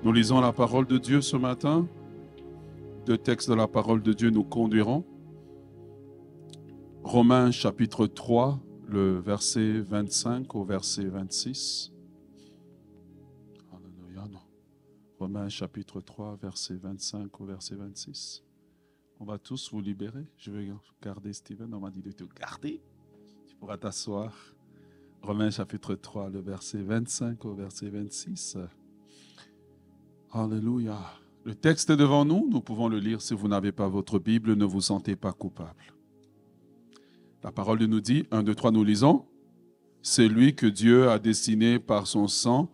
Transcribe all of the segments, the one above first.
Nous lisons la parole de Dieu ce matin. Deux textes de la parole de Dieu nous conduiront. Romains chapitre 3, le verset 25 au verset 26. Alléluia, non. Romains chapitre 3, verset 25 au verset 26. On va tous vous libérer. Je vais garder Steven. On m'a dit de te garder. Tu pourras t'asseoir. Romains chapitre 3, le verset 25 au verset 26. Alléluia. Le texte est devant nous. Nous pouvons le lire. Si vous n'avez pas votre Bible, ne vous sentez pas coupable. La parole de nous dit, 1, 2, 3, nous lisons. C'est lui que Dieu a destiné par son sang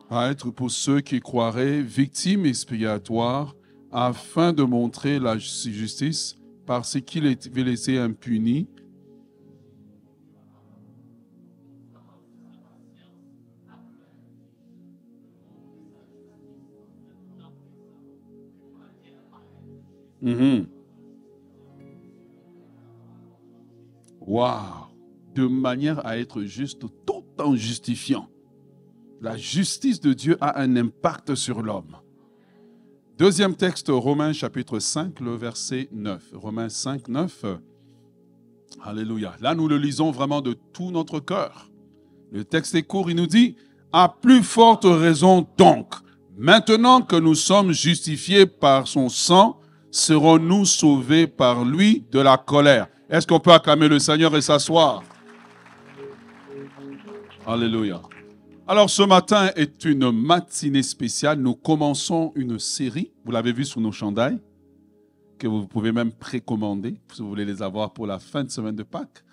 à être pour ceux qui croiraient victime expiatoire afin de montrer la justice parce qu'il avait laissé impuni Waouh! De manière à être juste tout en justifiant. La justice de Dieu a un impact sur l'homme. Deuxième texte, Romains chapitre 5, le verset 9. Romains 5, 9. Alléluia. Là, nous le lisons vraiment de tout notre cœur. Le texte est court, il nous dit, « À plus forte raison donc, maintenant que nous sommes justifiés par son sang, serons-nous sauvés par lui de la colère. » Est-ce qu'on peut acclamer le Seigneur et s'asseoir? Alléluia. Alors ce matin est une matinée spéciale. Nous commençons une série, vous l'avez vu sur nos chandails, que vous pouvez même précommander, si vous voulez les avoir pour la fin de semaine de Pâques.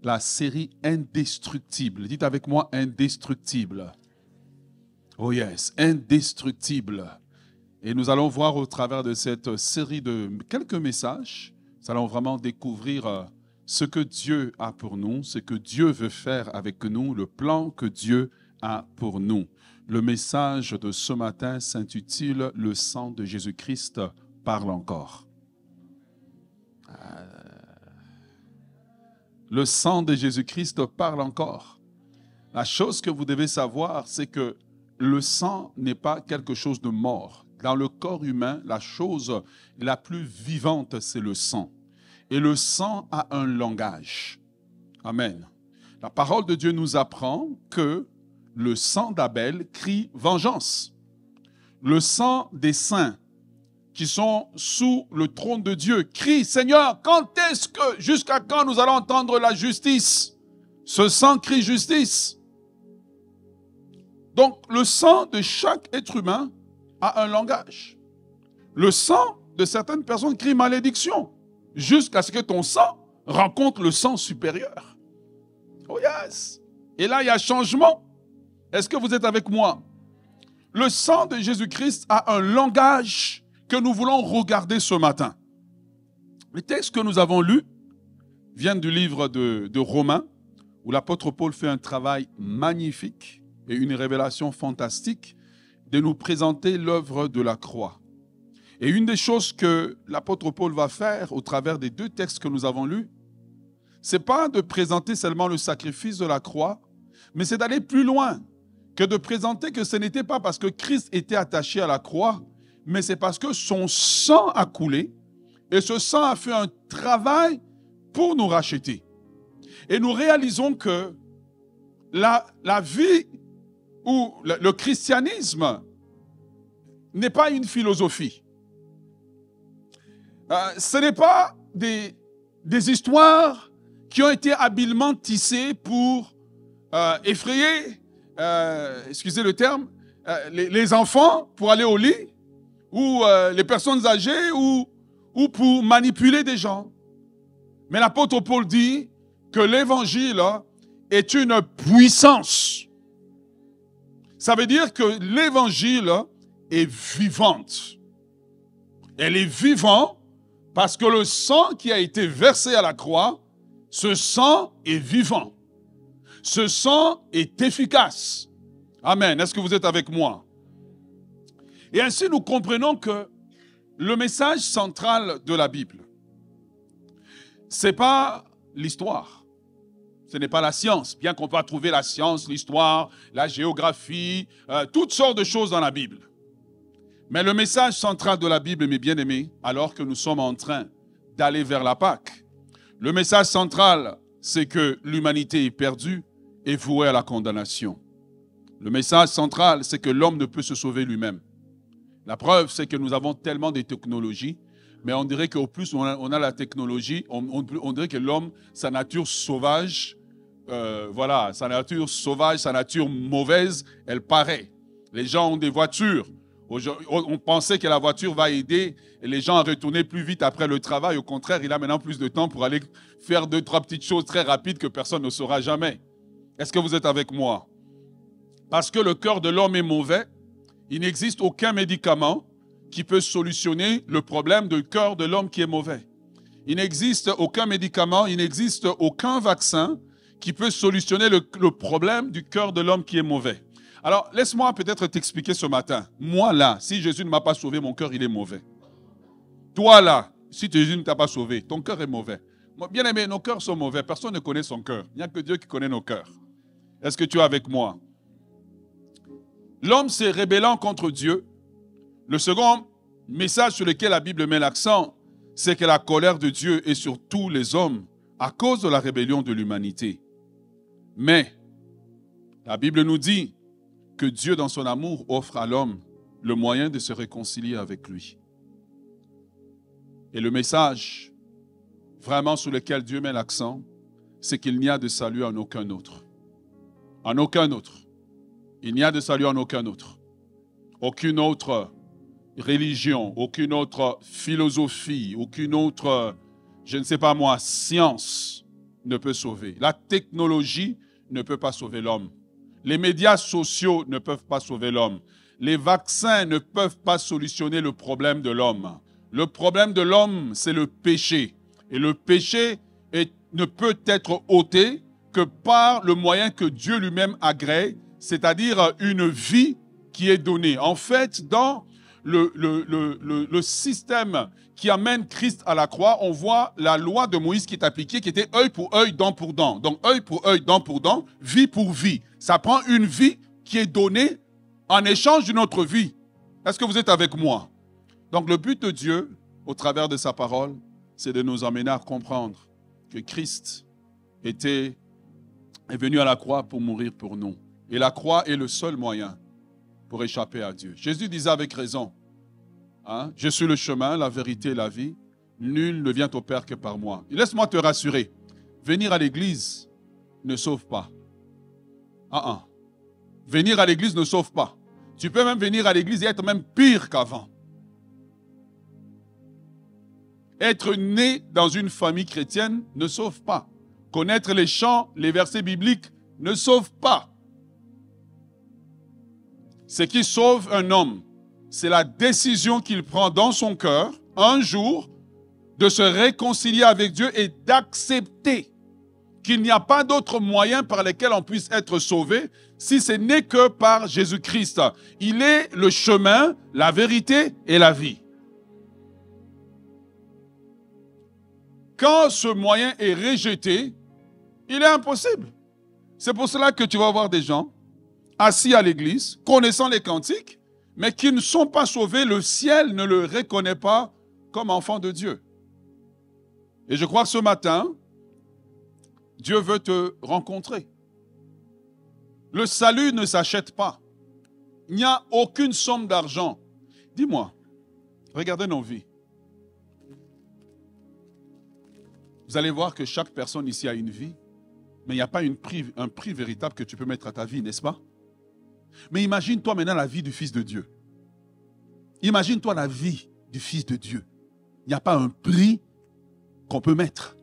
La série Indestructible. Dites avec moi, Indestructible. Oh yes, Indestructible. Et nous allons voir au travers de cette série de quelques messages, nous allons vraiment découvrir ce que Dieu a pour nous, ce que Dieu veut faire avec nous, le plan que Dieu a pour nous. Le message de ce matin s'intitule « Le sang de Jésus-Christ parle encore ». Le sang de Jésus-Christ parle encore. La chose que vous devez savoir, c'est que le sang n'est pas quelque chose de mort. Dans le corps humain, la chose la plus vivante, c'est le sang. Et le sang a un langage. Amen. La parole de Dieu nous apprend que le sang d'Abel crie vengeance. Le sang des saints qui sont sous le trône de Dieu crie, Seigneur, jusqu'à quand nous allons entendre la justice? Ce sang crie justice. Donc, le sang de chaque être humain a un langage. Le sang de certaines personnes crie malédiction, jusqu'à ce que ton sang rencontre le sang supérieur. Oh yes! Et là, il y a changement. Est-ce que vous êtes avec moi? Le sang de Jésus-Christ a un langage que nous voulons regarder ce matin. Les textes que nous avons lus viennent du livre de Romains, où l'apôtre Paul fait un travail magnifique et une révélation fantastique de nous présenter l'œuvre de la croix. Et une des choses que l'apôtre Paul va faire au travers des deux textes que nous avons lus, ce n'est pas de présenter seulement le sacrifice de la croix, mais c'est d'aller plus loin que de présenter que ce n'était pas parce que Christ était attaché à la croix, mais c'est parce que son sang a coulé et ce sang a fait un travail pour nous racheter. Et nous réalisons que la vie ou le christianisme n'est pas une philosophie. Ce n'est pas des histoires qui ont été habilement tissées pour effrayer, excusez le terme, les enfants pour aller au lit, ou les personnes âgées, ou pour manipuler des gens. Mais l'apôtre Paul dit que l'évangile est une puissance. Ça veut dire que l'évangile est vivante. Elle est vivante parce que le sang qui a été versé à la croix, ce sang est vivant. Ce sang est efficace. Amen. Est-ce que vous êtes avec moi? Et ainsi, nous comprenons que le message central de la Bible, ce n'est pas l'histoire. Ce n'est pas la science, bien qu'on peut trouver la science, l'histoire, la géographie, toutes sortes de choses dans la Bible. Mais le message central de la Bible, mes bien-aimés, alors que nous sommes en train d'aller vers la Pâque, le message central, c'est que l'humanité est perdue et vouée à la condamnation. Le message central, c'est que l'homme ne peut se sauver lui-même. La preuve, c'est que nous avons tellement de technologies, mais on dirait qu'au plus on a la technologie, on dirait que l'homme, sa nature sauvage, sa nature sauvage, sa nature mauvaise, elle paraît. Les gens ont des voitures. On pensait que la voiture va aider les gens à retourner plus vite après le travail. Au contraire, il a maintenant plus de temps pour aller faire 2-3 petites choses très rapides que personne ne saura jamais. Est-ce que vous êtes avec moi? Parce que le cœur de l'homme est mauvais, il n'existe aucun médicament qui peut solutionner le problème du cœur de l'homme qui est mauvais. Il n'existe aucun médicament, il n'existe aucun vaccin qui peut solutionner le problème du cœur de l'homme qui est mauvais. Alors, laisse-moi peut-être t'expliquer ce matin. Moi, là, si Jésus ne m'a pas sauvé, mon cœur, il est mauvais. Toi, là, si Jésus ne t'a pas sauvé, ton cœur est mauvais. Bien aimé, nos cœurs sont mauvais. Personne ne connaît son cœur. Il n'y a que Dieu qui connaît nos cœurs. Est-ce que tu es avec moi? L'homme s'est rébellant contre Dieu. Le second message sur lequel la Bible met l'accent, c'est que la colère de Dieu est sur tous les hommes à cause de la rébellion de l'humanité. Mais la Bible nous dit que Dieu, dans son amour, offre à l'homme le moyen de se réconcilier avec lui. Et le message vraiment sur lequel Dieu met l'accent, c'est qu'il n'y a de salut en aucun autre. En aucun autre. Il n'y a de salut en aucun autre. Aucune autre religion, aucune autre philosophie, aucune autre, je ne sais pas moi, science ne peut sauver. La technologie ne peut pas sauver l'homme. Les médias sociaux ne peuvent pas sauver l'homme. Les vaccins ne peuvent pas solutionner le problème de l'homme. Le problème de l'homme, c'est le péché. Et le péché ne peut être ôté que par le moyen que Dieu lui-même agrée, c'est-à-dire une vie qui est donnée. En fait, dans le système qui amène Christ à la croix, on voit la loi de Moïse qui est appliquée, qui était œil pour œil, dent pour dent. Donc œil pour œil, dent pour dent, vie pour vie. Ça prend une vie qui est donnée en échange d'une autre vie. Est-ce que vous êtes avec moi? Donc le but de Dieu, au travers de sa parole, c'est de nous amener à comprendre que Christ est venu à la croix pour mourir pour nous. Et la croix est le seul moyen pour échapper à Dieu. Jésus disait avec raison, hein, je suis le chemin, la vérité et la vie. Nul ne vient au Père que par moi. Et laisse-moi te rassurer, venir à l'église ne sauve pas. Venir à l'église ne sauve pas. Tu peux même venir à l'église et être même pire qu'avant. Être né dans une famille chrétienne ne sauve pas. Connaître les chants, les versets bibliques ne sauve pas. Ce qui sauve un homme, c'est la décision qu'il prend dans son cœur, un jour, de se réconcilier avec Dieu et d'accepter qu'il n'y a pas d'autre moyen par lequel on puisse être sauvé si ce n'est que par Jésus-Christ. Il est le chemin, la vérité et la vie. Quand ce moyen est rejeté, il est impossible. C'est pour cela que tu vas voir des gens assis à l'église, connaissant les cantiques, mais qui ne sont pas sauvés. Le ciel ne le reconnaît pas comme enfant de Dieu. Et je crois que ce matin, Dieu veut te rencontrer. Le salut ne s'achète pas. Il n'y a aucune somme d'argent. Dis-moi, regardez nos vies. Vous allez voir que chaque personne ici a une vie, mais il n'y a pas un prix véritable que tu peux mettre à ta vie, n'est-ce pas? Mais imagine-toi maintenant la vie du Fils de Dieu. Imagine-toi la vie du Fils de Dieu. Il n'y a pas un prix qu'on peut mettre.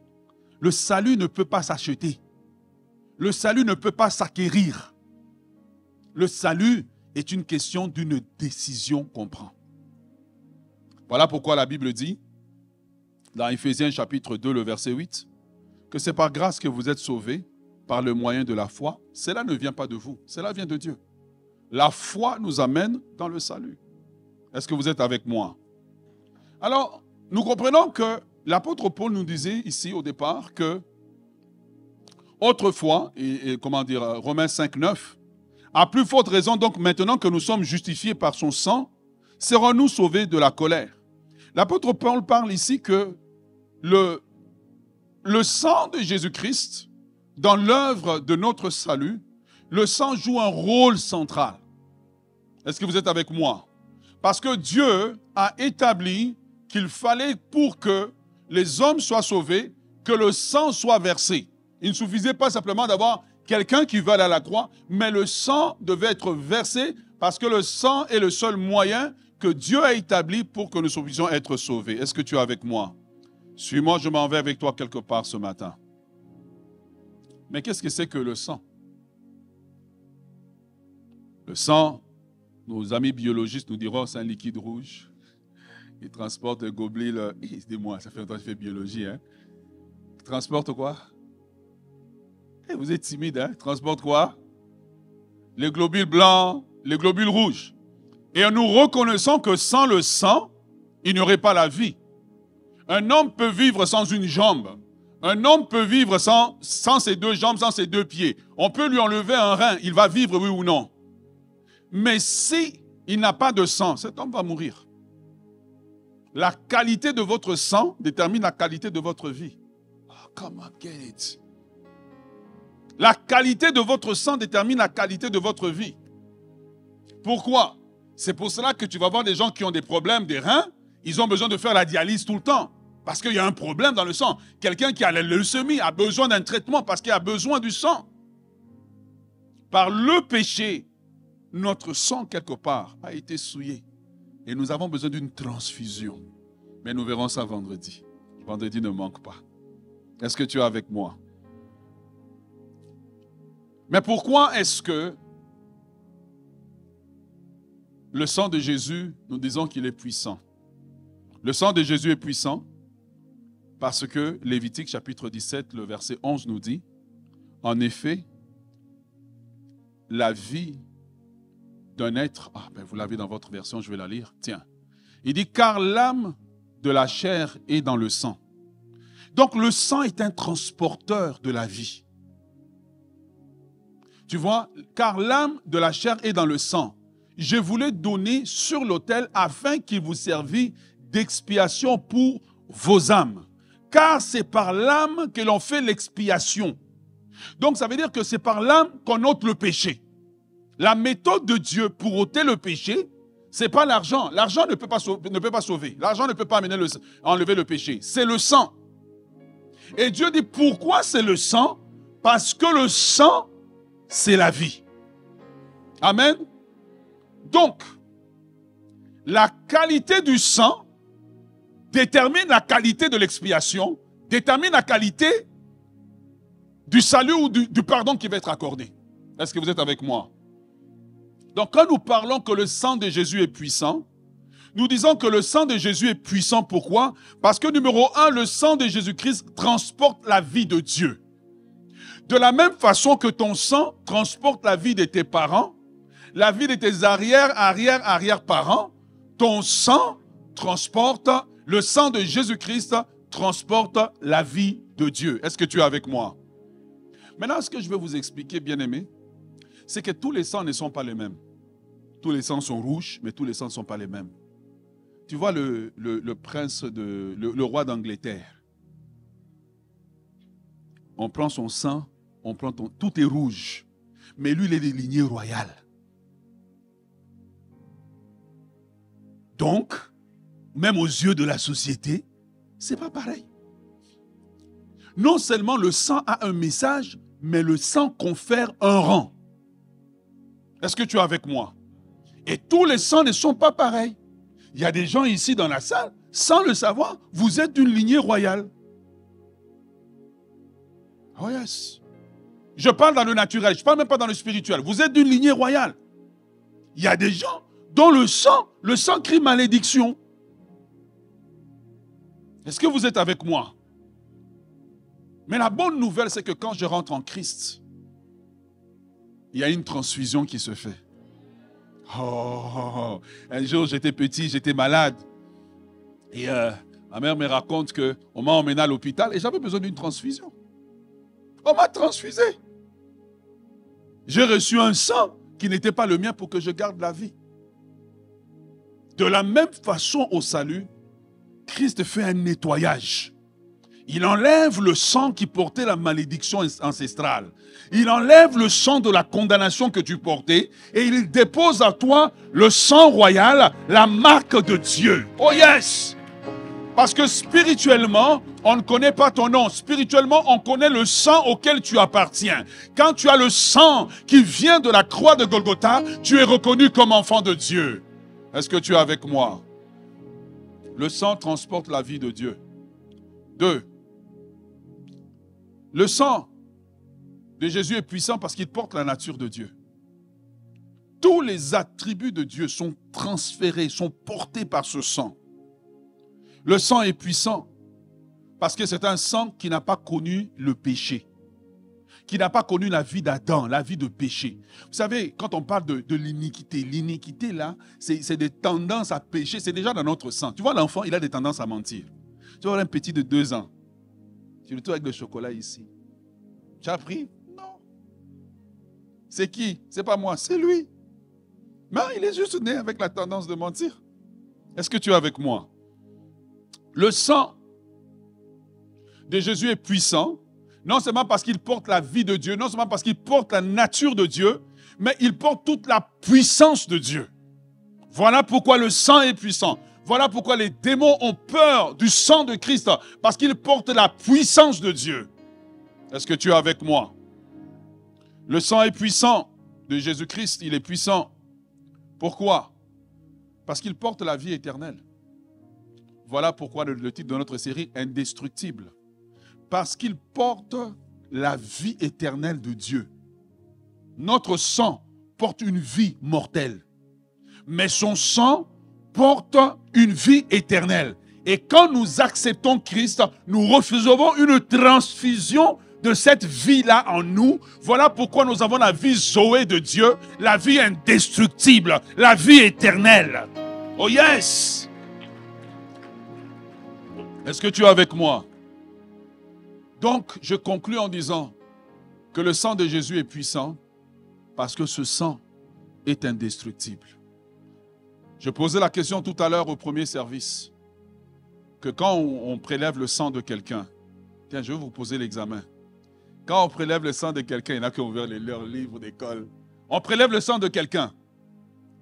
Le salut ne peut pas s'acheter. Le salut ne peut pas s'acquérir. Le salut est une question d'une décision qu'on prend. Voilà pourquoi la Bible dit, dans Éphésiens chapitre 2, le verset 8, que c'est par grâce que vous êtes sauvés par le moyen de la foi. Cela ne vient pas de vous, cela vient de Dieu. La foi nous amène dans le salut. Est-ce que vous êtes avec moi? Alors, nous comprenons que l'apôtre Paul nous disait ici au départ que autrefois, Romains 5, 9, à plus forte raison donc maintenant que nous sommes justifiés par son sang, serons-nous sauvés de la colère? L'apôtre Paul parle ici que le sang de Jésus-Christ, dans l'œuvre de notre salut, le sang joue un rôle central. Est-ce que vous êtes avec moi? Parce que Dieu a établi qu'il fallait pour que les hommes soient sauvés, que le sang soit versé. Il ne suffisait pas simplement d'avoir quelqu'un qui va aller à la croix, mais le sang devait être versé parce que le sang est le seul moyen que Dieu a établi pour que nous puissions être sauvés. Est-ce que tu es avec moi? Suis-moi, je m'en vais avec toi quelque part ce matin. Mais qu'est-ce que c'est que le sang? Le sang, nos amis biologistes nous diront, c'est un liquide rouge. Il transporte le globules. Dis-moi, ça fait longtemps que je fais biologie. Hein? Il transporte quoi? Vous êtes timide, hein? Il transporte quoi? Les globules blancs, les globules rouges. Et nous reconnaissons que sans le sang, il n'y aurait pas la vie. Un homme peut vivre sans une jambe. Un homme peut vivre sans ses deux jambes, sans ses deux pieds. On peut lui enlever un rein, il va vivre, oui ou non. Mais si il n'a pas de sang, cet homme va mourir. La qualité de votre sang détermine la qualité de votre vie. Oh, come on, get it. La qualité de votre sang détermine la qualité de votre vie. Pourquoi? C'est pour cela que tu vas voir des gens qui ont des problèmes des reins, ils ont besoin de faire la dialyse tout le temps. Parce qu'il y a un problème dans le sang. Quelqu'un qui a la leucémie a besoin d'un traitement parce qu'il a besoin du sang. Par le péché, notre sang, quelque part, a été souillé. Et nous avons besoin d'une transfusion. Mais nous verrons ça vendredi. Vendredi ne manque pas. Est-ce que tu es avec moi? Mais pourquoi est-ce que le sang de Jésus, nous disons qu'il est puissant? Le sang de Jésus est puissant parce que Lévitique chapitre 17, le verset 11 nous dit, en effet, la vie d'un être, vous l'avez dans votre version, je vais la lire, tiens. Il dit, car l'âme de la chair est dans le sang. Donc le sang est un transporteur de la vie. Tu vois, car l'âme de la chair est dans le sang. Je vous l'ai donné sur l'autel afin qu'il vous servît d'expiation pour vos âmes. Car c'est par l'âme que l'on fait l'expiation. Donc ça veut dire que c'est par l'âme qu'on ôte le péché. La méthode de Dieu pour ôter le péché, ce n'est pas l'argent. L'argent ne peut pas sauver. L'argent ne peut pas enlever le péché. C'est le sang. Et Dieu dit pourquoi c'est le sang? Parce que le sang, c'est la vie. Amen. Donc, la qualité du sang détermine la qualité de l'expiation, détermine la qualité du salut ou du pardon qui va être accordé. Est-ce que vous êtes avec moi? Donc, quand nous parlons que le sang de Jésus est puissant, nous disons que le sang de Jésus est puissant. Pourquoi? Parce que numéro 1, le sang de Jésus-Christ transporte la vie de Dieu. De la même façon que ton sang transporte la vie de tes parents, la vie de tes arrière-parents, ton sang transporte, le sang de Jésus-Christ transporte la vie de Dieu. Est-ce que tu es avec moi? Maintenant, ce que je vais vous expliquer, bien-aimés, c'est que tous les sangs ne sont pas les mêmes. Tous les sangs sont rouges, mais tous les sangs ne sont pas les mêmes. Tu vois le roi d'Angleterre. On prend son sang, tout est rouge. Mais lui, il est de lignée royale. Donc, même aux yeux de la société, ce n'est pas pareil. Non seulement le sang a un message, mais le sang confère un rang. Est-ce que tu es avec moi? Et tous les sangs ne sont pas pareils. Il y a des gens ici dans la salle, sans le savoir, vous êtes d'une lignée royale. Oh yes. Je parle dans le naturel, je ne parle même pas dans le spirituel. Vous êtes d'une lignée royale. Il y a des gens dont le sang crie malédiction. Est-ce que vous êtes avec moi? Mais la bonne nouvelle, c'est que quand je rentre en Christ, il y a une transfusion qui se fait. Oh, un jour, j'étais petit, j'étais malade. Et ma mère me raconte qu'on m'a emmené à l'hôpital et j'avais besoin d'une transfusion. On m'a transfusé. J'ai reçu un sang qui n'était pas le mien pour que je garde la vie. De la même façon au salut, Christ fait un nettoyage. Il enlève le sang qui portait la malédiction ancestrale. Il enlève le sang de la condamnation que tu portais et il dépose à toi le sang royal, la marque de Dieu. Oh yes! Parce que spirituellement, on ne connaît pas ton nom. Spirituellement, on connaît le sang auquel tu appartiens. Quand tu as le sang qui vient de la croix de Golgotha, tu es reconnu comme enfant de Dieu. Est-ce que tu es avec moi? Le sang transporte la vie de Dieu. 2. Le sang de Jésus est puissant parce qu'il porte la nature de Dieu. Tous les attributs de Dieu sont transférés, sont portés par ce sang. Le sang est puissant parce que c'est un sang qui n'a pas connu le péché, qui n'a pas connu la vie d'Adam, la vie de péché. Vous savez, quand on parle de l'iniquité là, c'est des tendances à pécher, c'est déjà dans notre sang. Tu vois, l'enfant, il a des tendances à mentir. Tu vois un petit de 2 ans, surtout avec le chocolat ici. Tu as pris? Non. C'est qui? C'est pas moi, c'est lui. Mais il est juste né avec la tendance de mentir. Est-ce que tu es avec moi? Le sang de Jésus est puissant, non seulement parce qu'il porte la vie de Dieu, non seulement parce qu'il porte la nature de Dieu, mais il porte toute la puissance de Dieu. Voilà pourquoi le sang est puissant. Voilà pourquoi les démons ont peur du sang de Christ, parce qu'il porte la puissance de Dieu. Est-ce que tu es avec moi? Le sang est puissant de Jésus-Christ, il est puissant. Pourquoi? Parce qu'il porte la vie éternelle. Voilà pourquoi le titre de notre série, Indestructible. Parce qu'il porte la vie éternelle de Dieu. Notre sang porte une vie mortelle. Mais son sang porte une vie éternelle. Et quand nous acceptons Christ, nous recevons une transfusion de cette vie-là en nous. Voilà pourquoi nous avons la vie Zoé de Dieu, la vie indestructible, la vie éternelle. Oh yes! Est-ce que tu es avec moi? Donc, je conclus en disant que le sang de Jésus est puissant parce que ce sang est indestructible. Je posais la question tout à l'heure au premier service que quand on prélève le sang de quelqu'un, tiens, je vais vous poser l'examen. Quand on prélève le sang de quelqu'un, il y en a qui ont ouvert leurs livres d'école. On prélève le sang de quelqu'un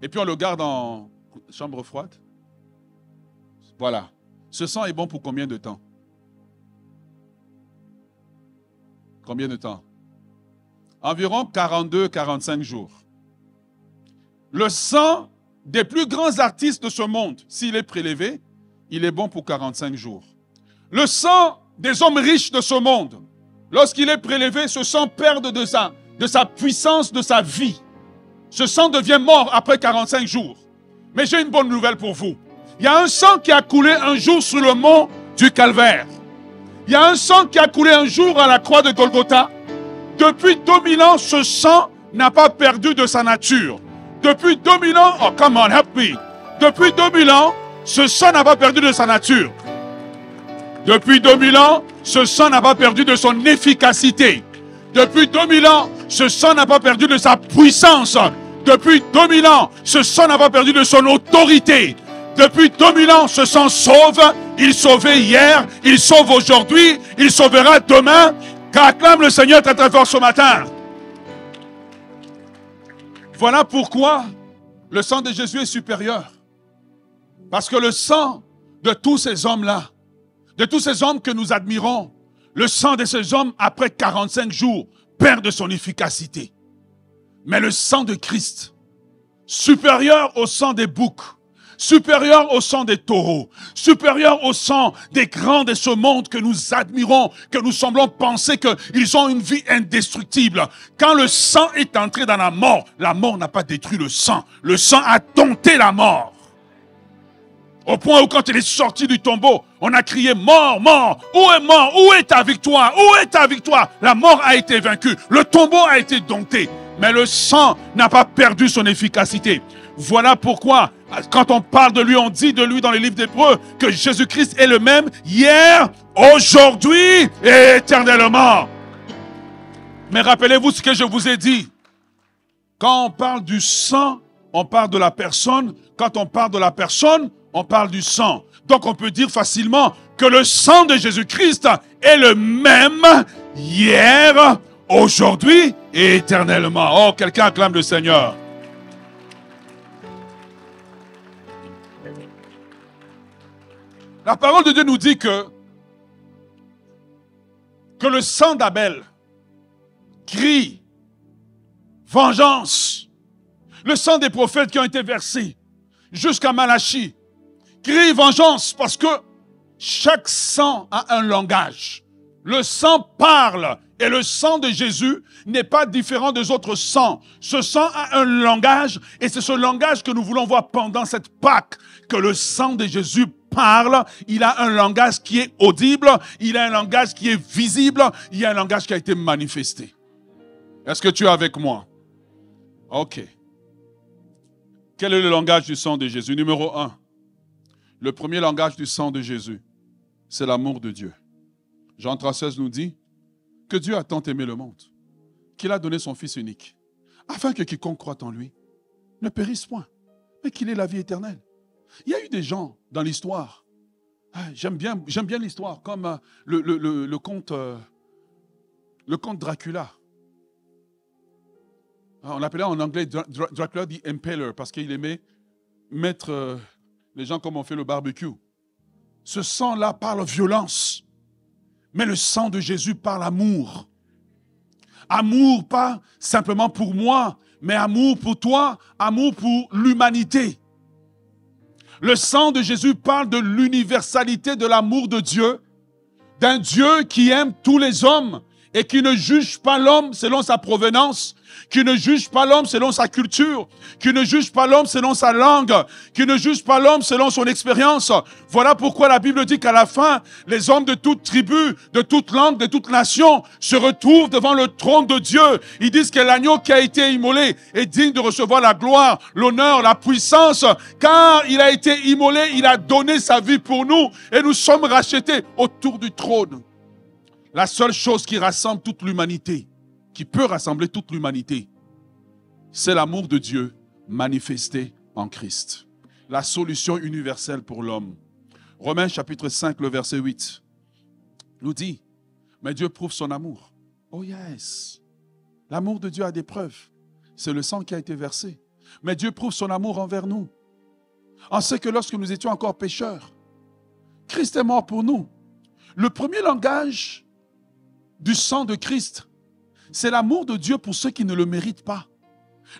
et puis on le garde en chambre froide. Voilà. Ce sang est bon pour combien de temps? Combien de temps? Environ 42-45 jours. Le sang des plus grands artistes de ce monde, s'il est prélevé, il est bon pour 45 jours. Le sang des hommes riches de ce monde, lorsqu'il est prélevé, ce sang perd de sa puissance, de sa vie. Ce sang devient mort après 45 jours. Mais j'ai une bonne nouvelle pour vous. Il y a un sang qui a coulé un jour sur le mont du Calvaire. Il y a un sang qui a coulé un jour à la croix de Golgotha. Depuis 2000 ans, ce sang n'a pas perdu de sa nature. Depuis 2000 ans, oh come on, help me. Depuis 2000 ans, ce sang n'a pas perdu de sa nature. Depuis 2000 ans, ce sang n'a pas perdu de son efficacité. Depuis 2000 ans, ce sang n'a pas perdu de sa puissance. Depuis 2000 ans, ce sang n'a pas perdu de son autorité. Depuis 2000 ans, ce sang sauve. Il sauvait hier, il sauve aujourd'hui, il sauvera demain. Qu'acclame le Seigneur très très fort ce matin. Voilà pourquoi le sang de Jésus est supérieur. Parce que le sang de tous ces hommes-là, de tous ces hommes que nous admirons, le sang de ces hommes, après 45 jours, perd de son efficacité. Mais le sang de Christ, supérieur au sang des boucs, supérieur au sang des taureaux, supérieur au sang des grands de ce monde que nous admirons, que nous semblons penser qu'ils ont une vie indestructible. Quand le sang est entré dans la mort n'a pas détruit le sang a dompté la mort. Au point où quand il est sorti du tombeau, on a crié « Mort, mort, où est mort? Où est ta victoire? Où est ta victoire ?» La mort a été vaincue, le tombeau a été dompté, mais le sang n'a pas perdu son efficacité. Voilà pourquoi, quand on parle de lui, on dit de lui dans les livres d'Hébreux que Jésus-Christ est le même hier, aujourd'hui et éternellement. Mais rappelez-vous ce que je vous ai dit. Quand on parle du sang, on parle de la personne. Quand on parle de la personne, on parle du sang. Donc on peut dire facilement que le sang de Jésus-Christ est le même hier, aujourd'hui et éternellement. Oh, quelqu'un acclame le Seigneur. La parole de Dieu nous dit que le sang d'Abel crie vengeance. Le sang des prophètes qui ont été versés jusqu'à Malachie crie vengeance parce que chaque sang a un langage. Le sang parle et le sang de Jésus n'est pas différent des autres sangs. Ce sang a un langage et c'est ce langage que nous voulons voir pendant cette Pâque, que le sang de Jésus parle, il a un langage qui est audible, il a un langage qui est visible, il y a un langage qui a été manifesté. Est-ce que tu es avec moi? Ok. Quel est le langage du sang de Jésus? Numéro 1. Le premier langage du sang de Jésus, c'est l'amour de Dieu. Jean 3,16 nous dit que Dieu a tant aimé le monde qu'il a donné son Fils unique, afin que quiconque croit en lui ne périsse point, mais qu'il ait la vie éternelle. Il y a eu des gens dans l'histoire, j'aime bien l'histoire, comme le comte Dracula. On l'appelait en anglais Dracula the Impaler, parce qu'il aimait mettre les gens comme on fait le barbecue. Ce sang-là parle violence, mais le sang de Jésus parle amour. Amour, pas simplement pour moi, mais amour pour toi, amour pour l'humanité. Le sang de Jésus parle de l'universalité de l'amour de Dieu, d'un Dieu qui aime tous les hommes et qui ne juge pas l'homme selon sa provenance, qui ne juge pas l'homme selon sa culture, qui ne juge pas l'homme selon sa langue, qui ne juge pas l'homme selon son expérience. Voilà pourquoi la Bible dit qu'à la fin, les hommes de toute tribu, de toute langue, de toute nation se retrouvent devant le trône de Dieu. Ils disent que l'agneau qui a été immolé est digne de recevoir la gloire, l'honneur, la puissance, car il a été immolé, il a donné sa vie pour nous et nous sommes rachetés autour du trône. La seule chose qui rassemble toute l'humanité, qui peut rassembler toute l'humanité, c'est l'amour de Dieu manifesté en Christ. La solution universelle pour l'homme. Romains chapitre 5, le verset 8, nous dit, mais Dieu prouve son amour. Oh yes! L'amour de Dieu a des preuves. C'est le sang qui a été versé. Mais Dieu prouve son amour envers nous. On sait que lorsque nous étions encore pécheurs, Christ est mort pour nous. Le premier langage du sang de Christ, c'est l'amour de Dieu pour ceux qui ne le méritent pas.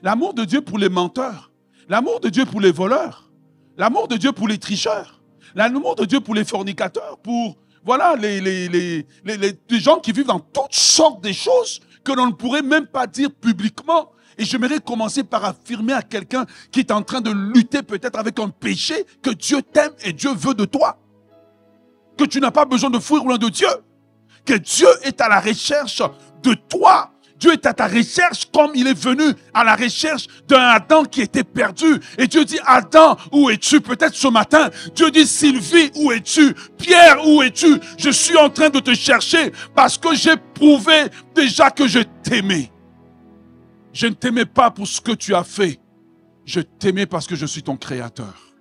L'amour de Dieu pour les menteurs. L'amour de Dieu pour les voleurs. L'amour de Dieu pour les tricheurs. L'amour de Dieu pour les fornicateurs. Pour voilà, les gens qui vivent dans toutes sortes de choses que l'on ne pourrait même pas dire publiquement. Et j'aimerais commencer par affirmer à quelqu'un qui est en train de lutter peut-être avec un péché que Dieu t'aime et Dieu veut de toi. Que tu n'as pas besoin de fuir loin de Dieu. Que Dieu est à la recherche de toi. Dieu est à ta recherche comme il est venu à la recherche d'un Adam qui était perdu. Et Dieu dit, Adam, où es-tu? Peut-être ce matin, Dieu dit, Sylvie, où es-tu? Pierre, où es-tu? Je suis en train de te chercher parce que j'ai prouvé déjà que je t'aimais. Je ne t'aimais pas pour ce que tu as fait. Je t'aimais parce que je suis ton créateur.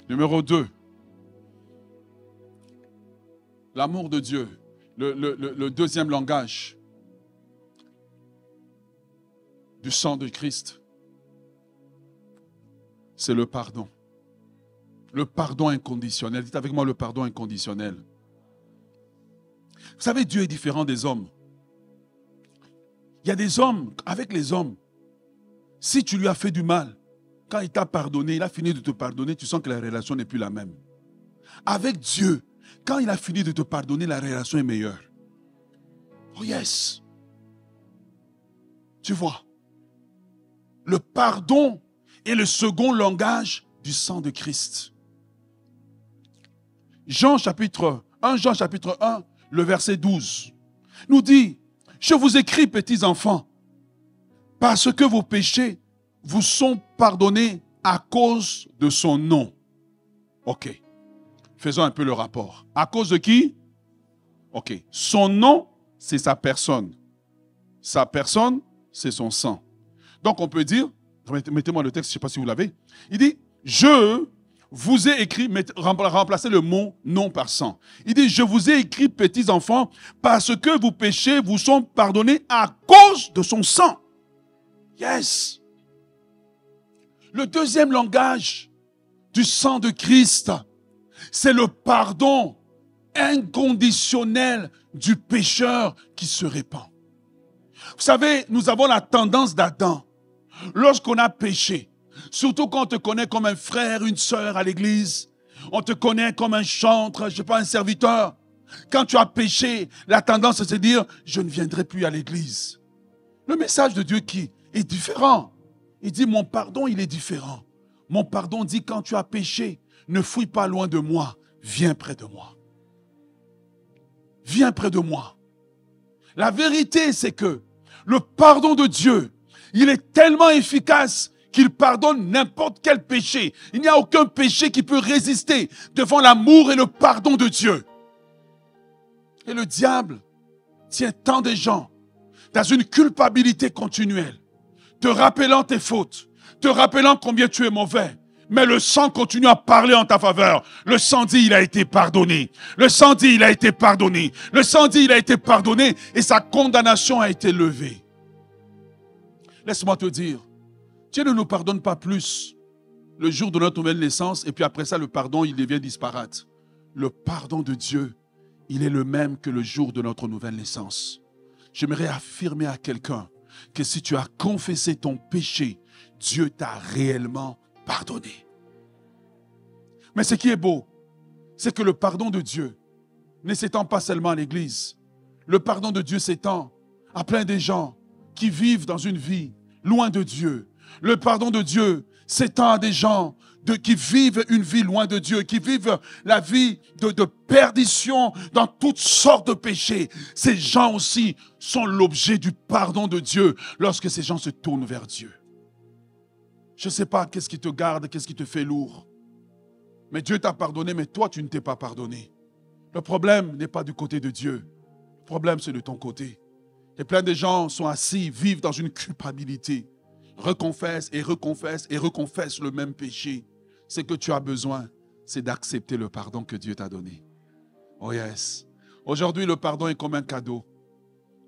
Numéro 2. L'amour de Dieu, le deuxième langage du sang de Christ, c'est le pardon. Le pardon inconditionnel. Dites avec moi le pardon inconditionnel. Vous savez, Dieu est différent des hommes. Il y a des hommes, avec les hommes, si tu lui as fait du mal, quand il t'a pardonné, il a fini de te pardonner, tu sens que la relation n'est plus la même. Avec Dieu, quand il a fini de te pardonner, la relation est meilleure. Oh yes! Tu vois, le pardon est le second langage du sang de Christ. Jean chapitre 1, le verset 12, nous dit, je vous écris, petits enfants, parce que vos péchés vous sont pardonnés à cause de son nom. Ok. Faisons un peu le rapport. À cause de qui? Ok. Son nom, c'est sa personne. Sa personne, c'est son sang. Donc on peut dire, Mettez-moi le texte, je ne sais pas si vous l'avez. Il dit, je vous ai écrit, remplacez le mot non par sang. Il dit, je vous ai écrit, petits enfants, parce que vos péchés vous sont pardonnés à cause de son sang. Yes. Le deuxième langage du sang de Christ, c'est le pardon inconditionnel du pécheur qui se répand. Vous savez, nous avons la tendance d'Adam, lorsqu'on a péché, surtout quand on te connaît comme un frère, une sœur à l'église, on te connaît comme un chantre, je ne sais pas, un serviteur. Quand tu as péché, la tendance c'est de se dire, je ne viendrai plus à l'église. Le message de Dieu qui est différent. Il dit, mon pardon, il est différent. Mon pardon dit, quand tu as péché, ne fuis pas loin de moi, viens près de moi. Viens près de moi. La vérité, c'est que le pardon de Dieu, il est tellement efficace qu'il pardonne n'importe quel péché. Il n'y a aucun péché qui peut résister devant l'amour et le pardon de Dieu. Et le diable tient tant de gens dans une culpabilité continuelle, te rappelant tes fautes, te rappelant combien tu es mauvais. Mais le sang continue à parler en ta faveur. Le sang dit, il a été pardonné. Le sang dit, il a été pardonné. Le sang dit, il a été pardonné et sa condamnation a été levée. Laisse-moi te dire, Dieu ne nous pardonne pas plus le jour de notre nouvelle naissance et puis après ça, le pardon, il devient disparate. Le pardon de Dieu, il est le même que le jour de notre nouvelle naissance. J'aimerais affirmer à quelqu'un que si tu as confessé ton péché, Dieu t'a réellement pardonné. Mais ce qui est beau, c'est que le pardon de Dieu ne s'étend pas seulement à l'église. Le pardon de Dieu s'étend à plein de gens qui vivent dans une vie loin de Dieu. Le pardon de Dieu s'étend à des gens qui vivent une vie loin de Dieu, qui vivent la vie de perdition dans toutes sortes de péchés. Ces gens aussi sont l'objet du pardon de Dieu lorsque ces gens se tournent vers Dieu. Je ne sais pas qu'est-ce qui te garde, qu'est-ce qui te fait lourd. Mais Dieu t'a pardonné, mais toi, tu ne t'es pas pardonné. Le problème n'est pas du côté de Dieu. Le problème, c'est de ton côté. Et plein de gens sont assis, vivent dans une culpabilité. Reconfessent et reconfessent et reconfessent le même péché. Ce que tu as besoin, c'est d'accepter le pardon que Dieu t'a donné. Oh yes. Aujourd'hui, le pardon est comme un cadeau.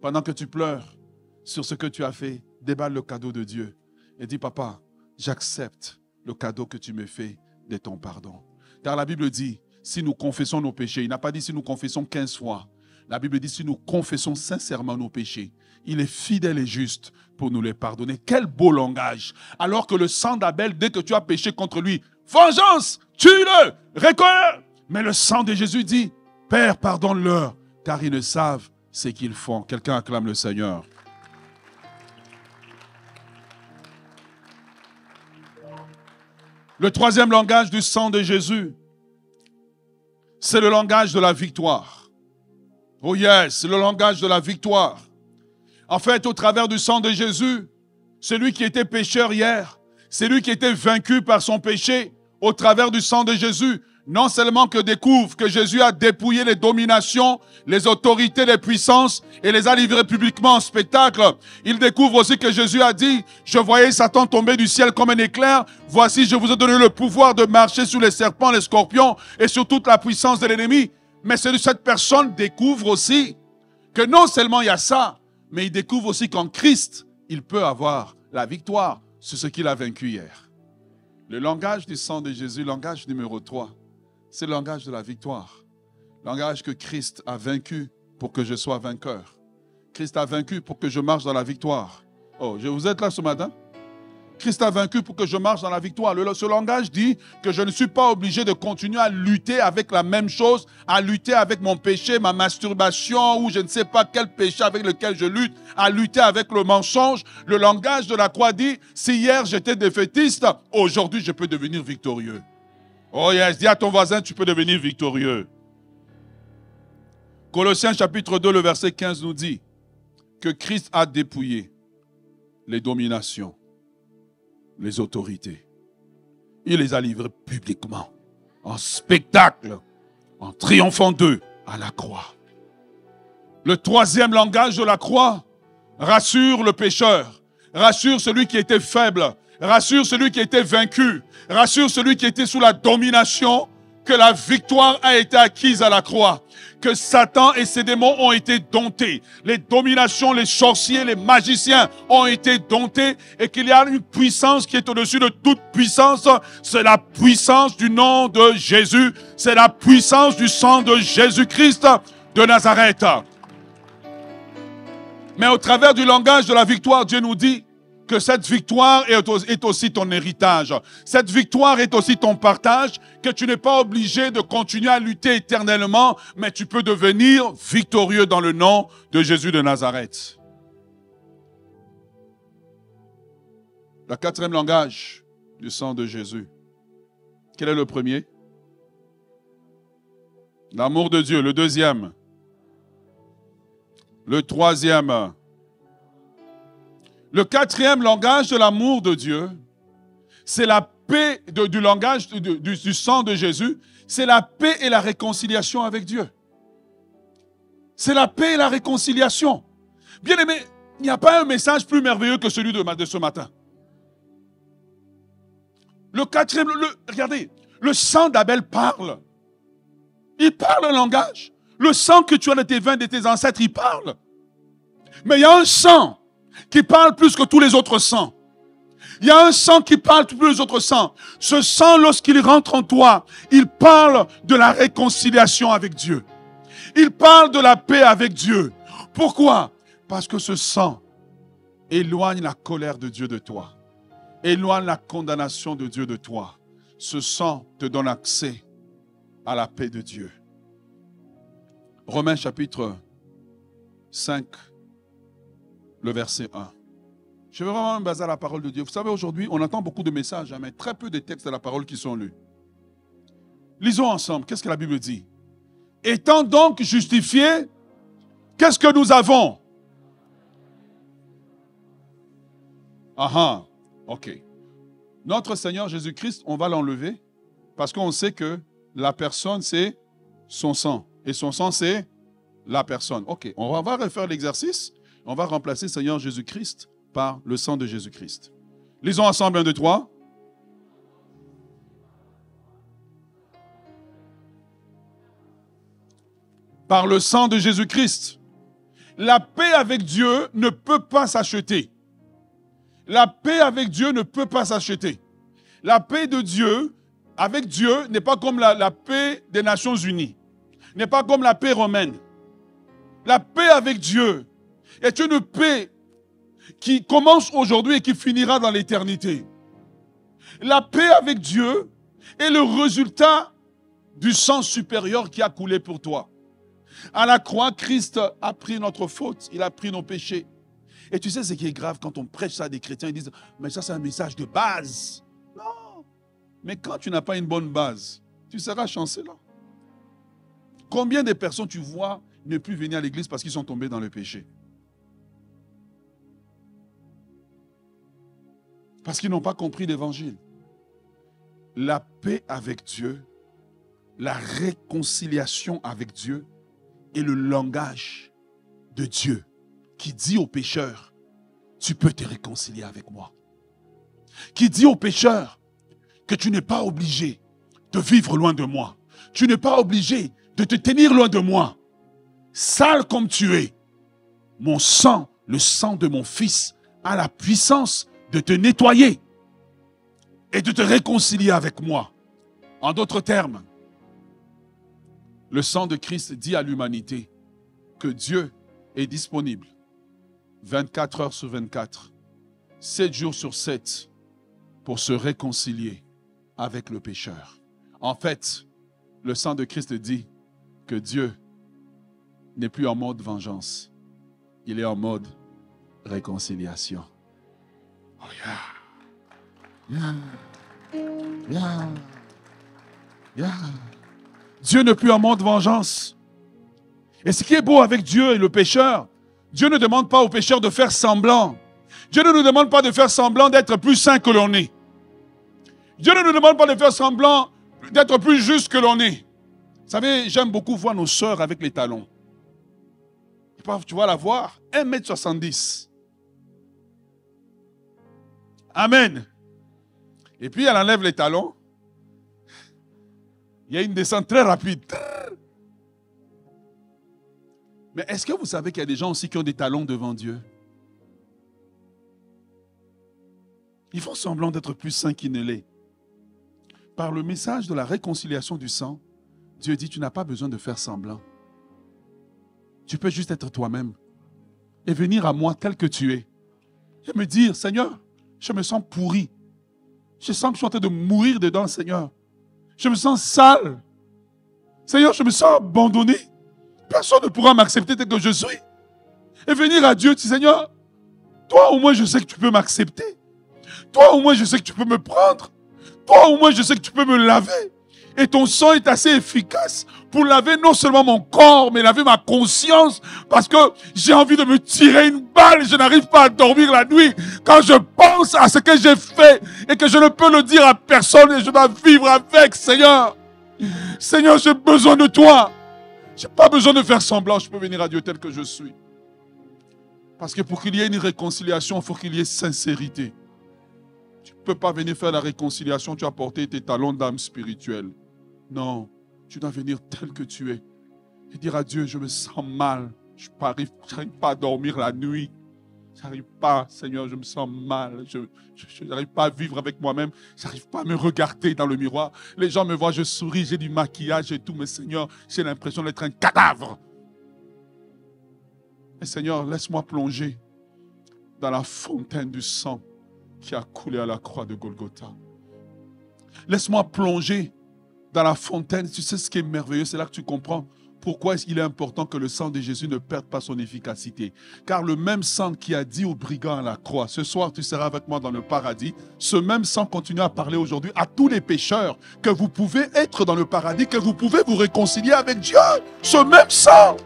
Pendant que tu pleures sur ce que tu as fait, déballe le cadeau de Dieu. Et dis, papa, j'accepte le cadeau que tu me fais de ton pardon. Car la Bible dit, si nous confessons nos péchés, il n'a pas dit si nous confessons 15 fois. La Bible dit, si nous confessons sincèrement nos péchés, il est fidèle et juste pour nous les pardonner. Quel beau langage. Alors que le sang d'Abel, dès que tu as péché contre lui, vengeance, tue-le, reconnais. Mais le sang de Jésus dit, Père, pardonne-leur, car ils ne savent ce qu'ils font. Quelqu'un acclame le Seigneur. Le troisième langage du sang de Jésus, c'est le langage de la victoire. Oh yes, c'est le langage de la victoire. En fait, au travers du sang de Jésus, celui qui était pécheur hier, celui qui était vaincu par son péché, au travers du sang de Jésus, non seulement que découvre que Jésus a dépouillé les dominations, les autorités, les puissances et les a livrées publiquement en spectacle, il découvre aussi que Jésus a dit, je voyais Satan tomber du ciel comme un éclair, voici je vous ai donné le pouvoir de marcher sur les serpents, les scorpions et sur toute la puissance de l'ennemi. Mais cette personne découvre aussi que non seulement il y a ça, mais il découvre aussi qu'en Christ, il peut avoir la victoire sur ce qu'il a vaincu hier. Le langage du sang de Jésus, langage numéro 3, c'est le langage de la victoire. Langage que Christ a vaincu pour que je sois vainqueur. Christ a vaincu pour que je marche dans la victoire. Oh, vous êtes là ce matin? Christ a vaincu pour que je marche dans la victoire. Ce langage dit que je ne suis pas obligé de continuer à lutter avec la même chose, à lutter avec mon péché, ma masturbation ou je ne sais pas quel péché avec lequel je lutte, à lutter avec le mensonge. Le langage de la croix dit, si hier j'étais défaitiste, aujourd'hui je peux devenir victorieux. Oh yes, dis à ton voisin, tu peux devenir victorieux. Colossiens chapitre 2, le verset 15 nous dit que Christ a dépouillé les dominations, les autorités. Il les a livrées publiquement, en spectacle, en triomphant d'eux à la croix. Le troisième langage de la croix rassure le pécheur, rassure celui qui était faible, Rassure celui qui était vaincu. Rassure celui qui était sous la domination, que la victoire a été acquise à la croix. Que Satan et ses démons ont été domptés. Les dominations, les sorciers, les magiciens ont été domptés et qu'il y a une puissance qui est au-dessus de toute puissance. C'est la puissance du nom de Jésus. C'est la puissance du sang de Jésus-Christ de Nazareth. Mais au travers du langage de la victoire, Dieu nous dit que cette victoire est aussi ton héritage. Cette victoire est aussi ton partage, que tu n'es pas obligé de continuer à lutter éternellement, mais tu peux devenir victorieux dans le nom de Jésus de Nazareth. Le quatrième langage du sang de Jésus. Quel est le premier? L'amour de Dieu. Le deuxième. Le troisième. Le quatrième langage de l'amour de Dieu, c'est la paix du langage du sang de Jésus, c'est la paix et la réconciliation avec Dieu. C'est la paix et la réconciliation. Bien aimé, il n'y a pas un message plus merveilleux que celui de ce matin. Le quatrième, regardez, le sang d'Abel parle. Il parle un langage. Le sang que tu as de tes veines, de tes ancêtres, il parle. Mais il y a un sang qui parle plus que tous les autres sangs. Il y a un sang qui parle plus que les autres sangs. Ce sang, lorsqu'il rentre en toi, il parle de la réconciliation avec Dieu. Il parle de la paix avec Dieu. Pourquoi? Parce que ce sang éloigne la colère de Dieu de toi. Éloigne la condamnation de Dieu de toi. Ce sang te donne accès à la paix de Dieu. Romains chapitre 5, le verset 1. Je veux vraiment me baser à la parole de Dieu. Vous savez, aujourd'hui, on entend beaucoup de messages, mais très peu de textes de la parole qui sont lus. Lisons ensemble. Qu'est-ce que la Bible dit? Étant donc justifiés, qu'est-ce que nous avons? Ok. Notre Seigneur Jésus-Christ, on va l'enlever parce qu'on sait que la personne, c'est son sang. Et son sang, c'est la personne. Ok, on va refaire l'exercice. On va remplacer Seigneur Jésus-Christ par le sang de Jésus-Christ. Lisons ensemble 1, 2, 3. Par le sang de Jésus-Christ. La paix avec Dieu ne peut pas s'acheter. La paix avec Dieu ne peut pas s'acheter. La paix de Dieu, avec Dieu, n'est pas comme la paix des Nations Unies. N'est pas comme la paix romaine. La paix avec Dieu est une paix qui commence aujourd'hui et qui finira dans l'éternité. La paix avec Dieu est le résultat du sang supérieur qui a coulé pour toi. À la croix, Christ a pris notre faute, il a pris nos péchés. Et tu sais ce qui est grave quand on prêche ça à des chrétiens, ils disent « Mais ça c'est un message de base. » Non. Mais quand tu n'as pas une bonne base, tu seras chancelant. Combien de personnes tu vois ne plus venir à l'église parce qu'ils sont tombés dans le péché? Parce qu'ils n'ont pas compris l'évangile. La paix avec Dieu, la réconciliation avec Dieu est le langage de Dieu qui dit aux pécheurs, tu peux te réconcilier avec moi. Qui dit aux pécheurs que tu n'es pas obligé de vivre loin de moi. Tu n'es pas obligé de te tenir loin de moi. Sale comme tu es, mon sang, le sang de mon Fils, a la puissance de te nettoyer et de te réconcilier avec moi. En d'autres termes, le sang de Christ dit à l'humanité que Dieu est disponible 24 heures sur 24, 7 jours sur 7 pour se réconcilier avec le pécheur. En fait, le sang de Christ dit que Dieu n'est plus en mode vengeance. Il est en mode réconciliation. Oh yeah. Dieu n'est plus en mode vengeance. Et ce qui est beau avec Dieu et le pécheur, Dieu ne demande pas au pécheur de faire semblant. Dieu ne nous demande pas de faire semblant d'être plus saint que l'on est. Dieu ne nous demande pas de faire semblant d'être plus juste que l'on est. Vous savez, j'aime beaucoup voir nos sœurs avec les talons. Tu vas la voir, 1,70 m. Amen. Et puis elle enlève les talons. Il y a une descente très rapide. Mais est-ce que vous savez qu'il y a des gens aussi qui ont des talons devant Dieu? Ils font semblant d'être plus saints qu'ils ne l'est. Par le message de la réconciliation du sang, Dieu dit, tu n'as pas besoin de faire semblant. Tu peux juste être toi-même et venir à moi tel que tu es. Et me dire, Seigneur, je me sens pourri. Je sens que je suis en train de mourir dedans, Seigneur. Je me sens sale. Seigneur, je me sens abandonné. Personne ne pourra m'accepter tel que je suis. Et venir à Dieu, dire, Seigneur, toi au moins je sais que tu peux m'accepter. Toi au moins je sais que tu peux me prendre. Toi au moins je sais que tu peux me laver. Et ton sang est assez efficace pour laver non seulement mon corps, mais laver ma conscience. Parce que j'ai envie de me tirer une balle et je n'arrive pas à dormir la nuit. Quand je pense à ce que j'ai fait et que je ne peux le dire à personne et je dois vivre avec, Seigneur. Seigneur, j'ai besoin de toi. Je n'ai pas besoin de faire semblant. Je peux venir à Dieu tel que je suis. Parce que pour qu'il y ait une réconciliation, il faut qu'il y ait sincérité. Tu ne peux pas venir faire la réconciliation, tu as porté tes talons d'âme spirituelle. Non, tu dois venir tel que tu es. Et dire à Dieu, je me sens mal. Je n'arrive pas à dormir la nuit. Je n'arrive pas, Seigneur, je me sens mal. Je n'arrive pas à vivre avec moi-même. Je n'arrive pas à me regarder dans le miroir. Les gens me voient, je souris, j'ai du maquillage et tout. Mais Seigneur, j'ai l'impression d'être un cadavre. Et Seigneur, laisse-moi plonger dans la fontaine du sang qui a coulé à la croix de Golgotha. Laisse-moi plonger dans la fontaine. Tu sais ce qui est merveilleux, c'est là que tu comprends pourquoi il est important que le sang de Jésus ne perde pas son efficacité. Car le même sang qui a dit aux brigands à la croix, ce soir tu seras avec moi dans le paradis, ce même sang continue à parler aujourd'hui à tous les pécheurs que vous pouvez être dans le paradis, que vous pouvez vous réconcilier avec Dieu. Ce même sang.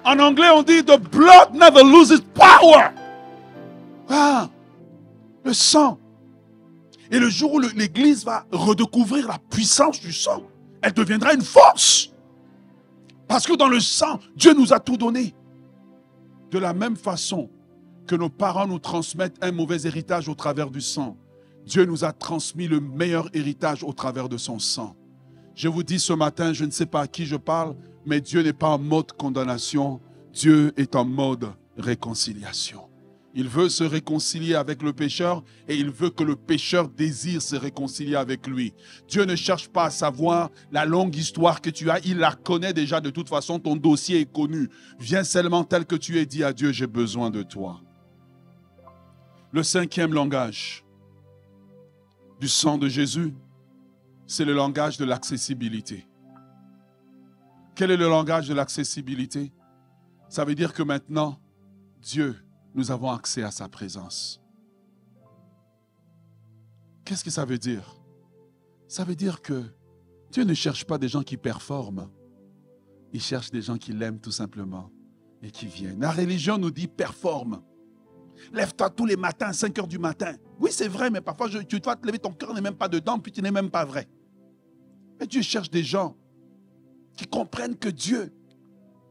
En anglais on dit « The blood never loses power ». Ah, le sang. Et le jour où l'Église va redécouvrir la puissance du sang, elle deviendra une force. Parce que dans le sang, Dieu nous a tout donné. De la même façon que nos parents nous transmettent un mauvais héritage au travers du sang, Dieu nous a transmis le meilleur héritage au travers de son sang. Je vous dis ce matin, je ne sais pas à qui je parle, mais Dieu n'est pas en mode condamnation, Dieu est en mode réconciliation. Il veut se réconcilier avec le pécheur et il veut que le pécheur désire se réconcilier avec lui. Dieu ne cherche pas à savoir la longue histoire que tu as. Il la connaît déjà de toute façon. Ton dossier est connu. Viens seulement tel que tu es, dit à Dieu, j'ai besoin de toi. Le cinquième langage du sang de Jésus, c'est le langage de l'accessibilité. Quel est le langage de l'accessibilité? Ça veut dire que maintenant, Dieu, nous avons accès à sa présence. Qu'est-ce que ça veut dire? Ça veut dire que Dieu ne cherche pas des gens qui performent. Il cherche des gens qui l'aiment tout simplement et qui viennent. La religion nous dit performe. Lève-toi tous les matins à 5 heures du matin. Oui, c'est vrai, mais parfois tu dois te lever, ton cœur n'est même pas dedans, puis tu n'es même pas vrai. Mais Dieu cherche des gens qui comprennent que Dieu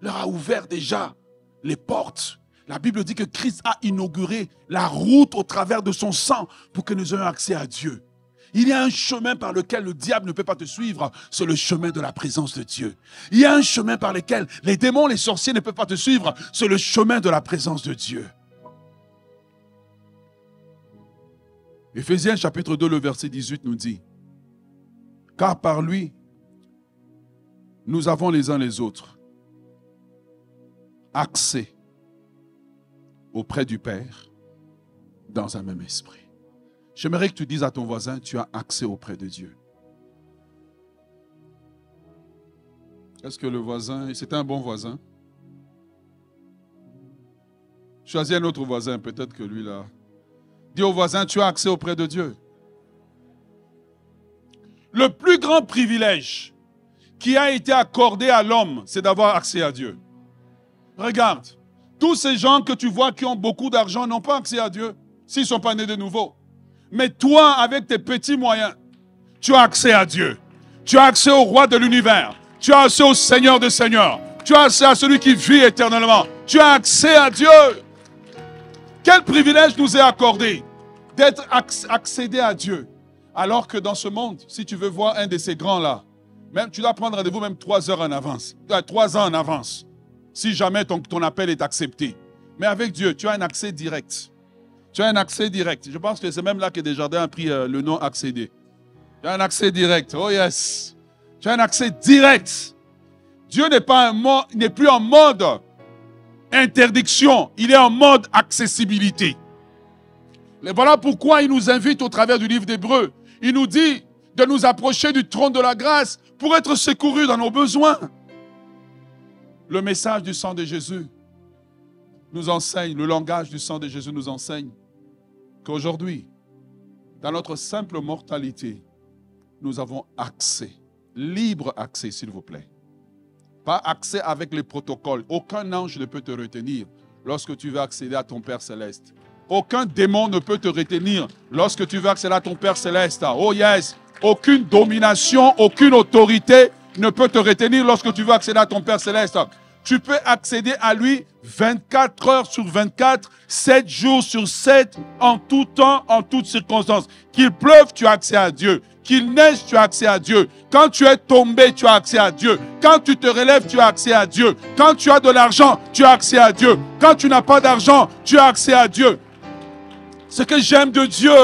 leur a ouvert déjà les portes. La Bible dit que Christ a inauguré la route au travers de son sang pour que nous ayons accès à Dieu. Il y a un chemin par lequel le diable ne peut pas te suivre, c'est le chemin de la présence de Dieu. Il y a un chemin par lequel les démons, les sorciers ne peuvent pas te suivre, c'est le chemin de la présence de Dieu. Éphésiens chapitre 2, le verset 18 nous dit, « Car par lui, nous avons les uns les autres accès auprès du Père dans un même esprit. » J'aimerais que tu dises à ton voisin, tu as accès auprès de Dieu. Est-ce que le voisin, c'est un bon voisin? Choisis un autre voisin, peut-être que lui là. Dis au voisin, tu as accès auprès de Dieu. Le plus grand privilège qui a été accordé à l'homme, c'est d'avoir accès à Dieu. Regarde, tous ces gens que tu vois qui ont beaucoup d'argent n'ont pas accès à Dieu s'ils ne sont pas nés de nouveau. Mais toi, avec tes petits moyens, tu as accès à Dieu. Tu as accès au roi de l'univers. Tu as accès au Seigneur des Seigneurs. Tu as accès à celui qui vit éternellement. Tu as accès à Dieu. Quel privilège nous est accordé d'être accéder à Dieu. Alors que dans ce monde, si tu veux voir un de ces grands-là, même, tu dois prendre rendez-vous même 3 heures en avance, 3 ans en avance, si jamais ton appel est accepté. Mais avec Dieu, tu as un accès direct. Tu as un accès direct. Je pense que c'est même là que Desjardins a pris le nom accéder. Tu as un accès direct. Oh yes. Tu as un accès direct. Dieu n'est plus en mode interdiction. Il est en mode accessibilité. Et voilà pourquoi il nous invite au travers du livre d'Hébreux. Il nous dit de nous approcher du trône de la grâce pour être secourus dans nos besoins. Le message du sang de Jésus nous enseigne, le langage du sang de Jésus nous enseigne qu'aujourd'hui, dans notre simple mortalité, nous avons accès, libre accès s'il vous plaît. Pas accès avec les protocoles. Aucun ange ne peut te retenir lorsque tu veux accéder à ton Père Céleste. Aucun démon ne peut te retenir lorsque tu veux accéder à ton Père Céleste. Oh yes! Aucune domination, aucune autorité ne peut te retenir lorsque tu veux accéder à ton Père Céleste. Tu peux accéder à lui 24 heures sur 24, 7 jours sur 7, en tout temps, en toutes circonstances. Qu'il pleuve, tu as accès à Dieu. Qu'il neige, tu as accès à Dieu. Quand tu es tombé, tu as accès à Dieu. Quand tu te relèves, tu as accès à Dieu. Quand tu as de l'argent, tu as accès à Dieu. Quand tu n'as pas d'argent, tu as accès à Dieu. Ce que j'aime de Dieu,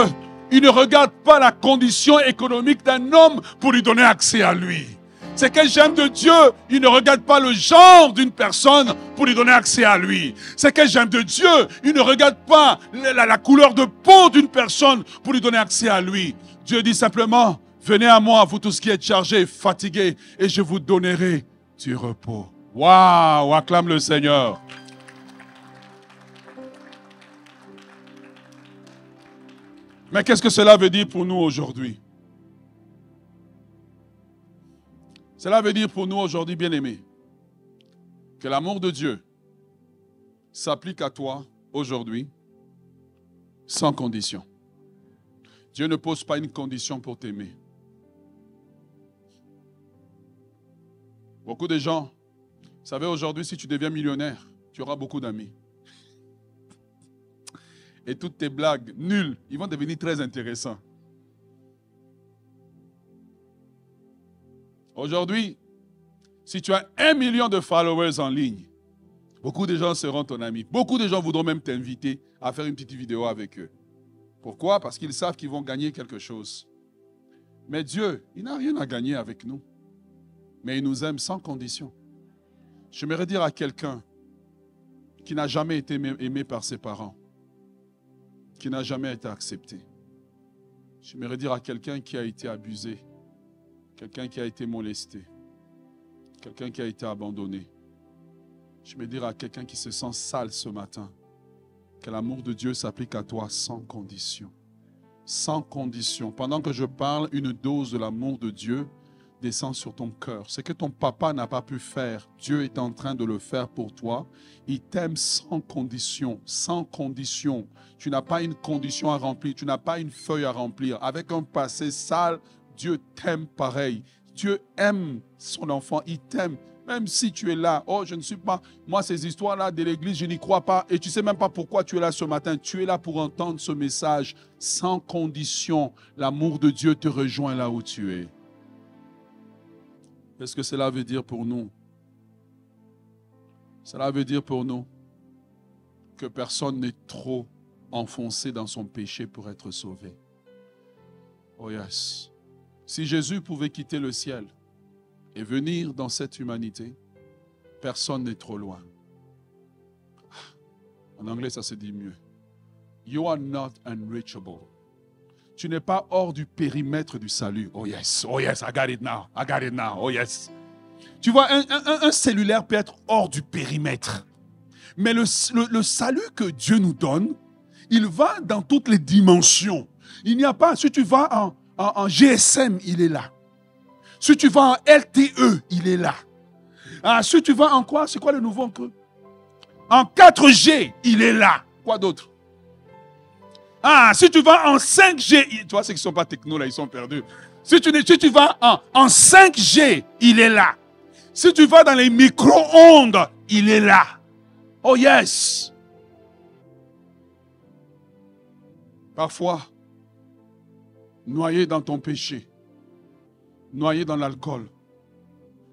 il ne regarde pas la condition économique d'un homme pour lui donner accès à lui. Ce que j'aime de Dieu, il ne regarde pas le genre d'une personne pour lui donner accès à lui. Ce que j'aime de Dieu, il ne regarde pas la couleur de peau d'une personne pour lui donner accès à lui. Dieu dit simplement, venez à moi, vous tous qui êtes chargés, fatigués, et je vous donnerai du repos. Waouh, acclame le Seigneur. Mais qu'est-ce que cela veut dire pour nous aujourd'hui? Cela veut dire pour nous aujourd'hui, bien-aimés, que l'amour de Dieu s'applique à toi aujourd'hui sans condition. Dieu ne pose pas une condition pour t'aimer. Beaucoup de gens, vous savez, aujourd'hui, si tu deviens millionnaire, tu auras beaucoup d'amis. Et toutes tes blagues nulles, ils vont devenir très intéressants. Aujourd'hui, si tu as 1 million de followers en ligne, beaucoup de gens seront ton ami. Beaucoup de gens voudront même t'inviter à faire une petite vidéo avec eux. Pourquoi? Parce qu'ils savent qu'ils vont gagner quelque chose. Mais Dieu, il n'a rien à gagner avec nous. Mais il nous aime sans condition. J'aimerais dire à quelqu'un qui n'a jamais été aimé par ses parents, qui n'a jamais été accepté. J'aimerais dire à quelqu'un qui a été abusé, quelqu'un qui a été molesté, quelqu'un qui a été abandonné. J'aimerais dire à quelqu'un qui se sent sale ce matin, que l'amour de Dieu s'applique à toi sans condition. Sans condition. Pendant que je parle, une dose de l'amour de Dieu descend sur ton cœur. Ce que ton papa n'a pas pu faire, Dieu est en train de le faire pour toi. Il t'aime sans condition, sans condition. Tu n'as pas une condition à remplir, tu n'as pas une feuille à remplir. Avec un passé sale, Dieu t'aime pareil. Dieu aime son enfant, il t'aime. Même si tu es là, oh je ne suis pas, moi ces histoires-là de l'église, je n'y crois pas. Et tu ne sais même pas pourquoi tu es là ce matin. Tu es là pour entendre ce message sans condition. L'amour de Dieu te rejoint là où tu es. Qu'est-ce que cela veut dire pour nous? Cela veut dire pour nous que personne n'est trop enfoncé dans son péché pour être sauvé. Oh yes. Si Jésus pouvait quitter le ciel et venir dans cette humanité, personne n'est trop loin. En anglais, ça se dit mieux. You are not unreachable. Tu n'es pas hors du périmètre du salut. Oh yes, I got it now, oh yes. Tu vois, un cellulaire peut être hors du périmètre. Mais le salut que Dieu nous donne, il va dans toutes les dimensions. Il n'y a pas, si tu vas en GSM, il est là. Si tu vas en LTE, il est là. Ah, si tu vas en quoi? C'est quoi le nouveau encore? En 4G, il est là. Quoi d'autre? Ah, si tu vas en 5G, tu vois, ceux qui ne sont pas techno, là, ils sont perdus. Si tu vas en 5G, il est là. Si tu vas dans les micro-ondes, il est là. Oh yes. Parfois, noyé dans ton péché, noyé dans l'alcool,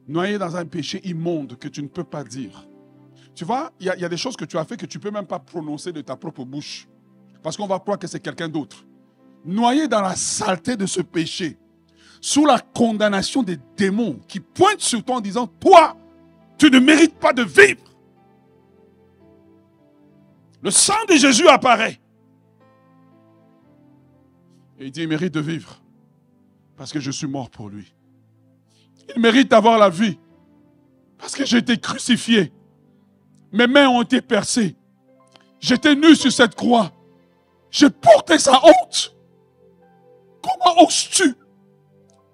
noyé dans un péché immonde que tu ne peux pas dire. Tu vois, il y a des choses que tu as fait que tu ne peux même pas prononcer de ta propre bouche. Parce qu'on va croire que c'est quelqu'un d'autre. Noyé dans la saleté de ce péché, sous la condamnation des démons qui pointent sur toi en disant, toi, tu ne mérites pas de vivre. Le sang de Jésus apparaît. Et il dit, il mérite de vivre. Parce que je suis mort pour lui. Il mérite d'avoir la vie. Parce que j'ai été crucifié. Mes mains ont été percées. J'étais nu sur cette croix. J'ai porté sa honte. Comment oses-tu